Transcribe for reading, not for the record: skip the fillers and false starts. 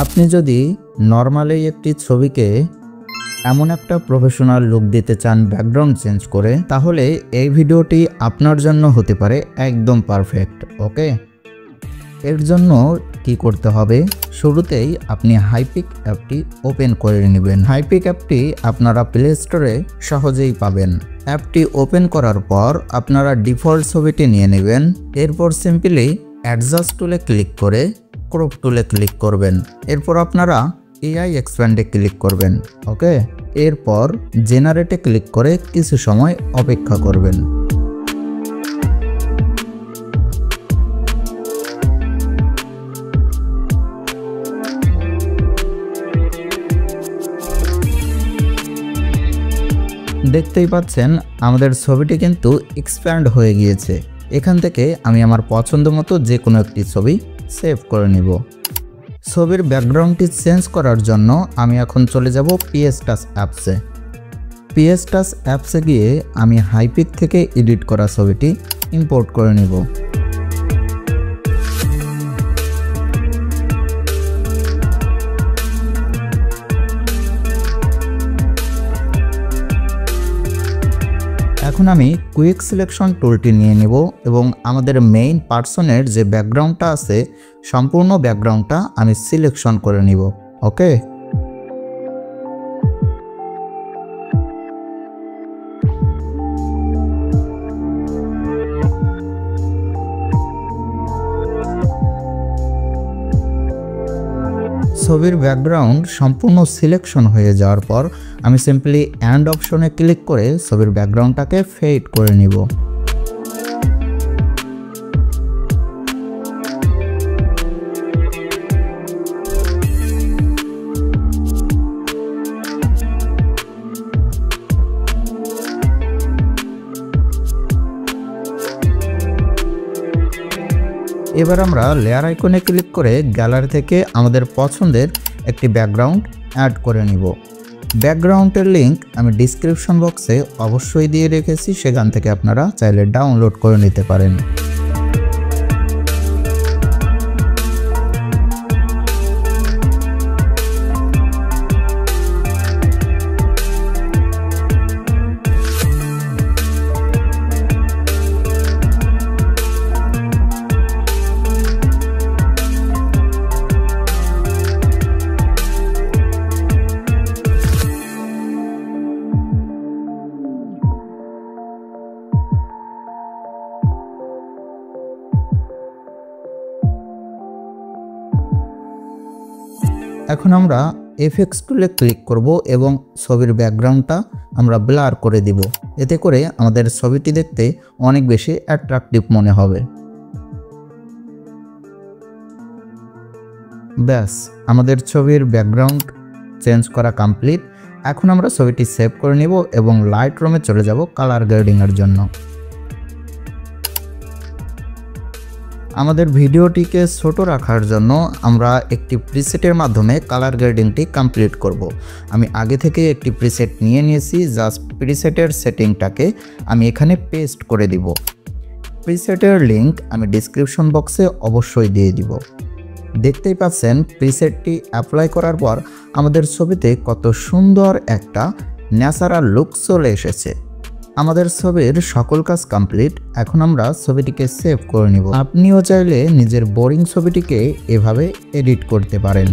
আপনি যদি নর্মালি একটি ছবিকে এমন একটা প্রফেশনাল লুক দিতে চান ব্যাকগ্রাউন্ড চেঞ্জ করে, তাহলে এই ভিডিওটি আপনার জন্য হতে পারে একদম পারফেক্ট। ওকে, এর জন্য কি করতে হবে, শুরুতেই আপনি হাইপিক অ্যাপটি ওপেন করে নেবেন। হাইপিক অ্যাপটি আপনারা প্লে স্টোরে সহজেই পাবেন। অ্যাপটি ওপেন করার পর আপনারা ডিফল্ট ছবিটি নিয়ে নেবেন। এরপর সিম্পলি অ্যাডজাস্ট টুলে ক্লিক করে ক্রপ টুলে ক্লিক করবেন। এরপর আপনারা এআই এক্সপ্যান্ডে ক্লিক করবেন। ওকে, এরপর জেনারেটে ক্লিক করে কিছু সময় অপেক্ষা করবেন। দেখতেই পাচ্ছেন আমাদের ছবিটি কিন্তু এক্সপ্যান্ড হয়ে গিয়েছে। এখান থেকে আমি আমার পছন্দ মতো যে কোনো একটি ছবি সেভ করে নিব। ছবির ব্যাকগ্রাউন্ডটি চেঞ্জ করার জন্য আমি এখন চলে যাব PS Touch অ্যাপসে। PS Touch অ্যাপসে গিয়ে আমি হাইপিক থেকে এডিট করা ছবিটি ইম্পোর্ট করে নিব। এখন আমি কুইক সিলেকশন টুলটি নিয়ে নেব এবং আমাদের মেইন পার্সনের যে ব্যাকগ্রাউন্ডটা আছে সম্পূর্ণ ব্যাকগ্রাউন্ডটা আমি সিলেকশন করে নিব। ওকে, ছবির ব্যাকগ্রাউন্ড সম্পূর্ণ সিলেকশন হয়ে যাওয়ার পর আমি সিম্পলি অ্যান্ড অপশনে ক্লিক করে ছবির ব্যাকগ্রাউন্ডটাকে ফেড করে নিব। এবার আমরা লেয়ার আইকনে ক্লিক করে গ্যালারি থেকে আমাদের পছন্দের একটি ব্যাকগ্রাউন্ড অ্যাড করে নিব। ব্যাকগ্রাউন্ডের লিংক আমি ডিসক্রিপশন বক্সে অবশ্যই দিয়ে রেখেছি, সেখান থেকে আপনারা চাইলে ডাউনলোড করে নিতে পারেন। এখন আমরা এফেক্টস টুলে ক্লিক করব এবং ছবির ব্যাকগ্রাউন্ডটা আমরা ব্লার করে দিব। এতে করে আমাদের ছবিটি দেখতে অনেক বেশি অ্যাট্রাকটিভ মনে হবে। ব্যাস, আমাদের ছবির ব্যাকগ্রাউন্ড চেঞ্জ করা কমপ্লিট। এখন আমরা ছবিটি সেভ করে নিব এবং লাইট রুমে চলে যাব কালার গ্রেডিংয়ের জন্য। আমাদের ভিডিওটিকে ছোট রাখার জন্য আমরা একটি প্রিসেটের মাধ্যমে কালার গ্রেডিংটি কমপ্লিট করব। আমি আগে থেকে একটি প্রিসেট নিয়ে নিয়েছি, জাস্ট প্রিসেটের সেটিংটাকে আমি এখানে পেস্ট করে দিব। প্রিসেটের লিংক আমি ডিসক্রিপশন বক্সে অবশ্যই দিয়ে দিব। দেখতেই পাচ্ছেন প্রিসেটটি অ্যাপ্লাই করার পর আমাদের ছবিতে কত সুন্দর একটা ন্যাচারাল লুক চলে এসেছে। আমাদের ছবির সকল কাজ কমপ্লিট। এখন আমরা ছবিটিকে সেভ করে নিব। আপনিও চাইলে নিজের বোরিং ছবিটিকে এভাবে এডিট করতে পারেন।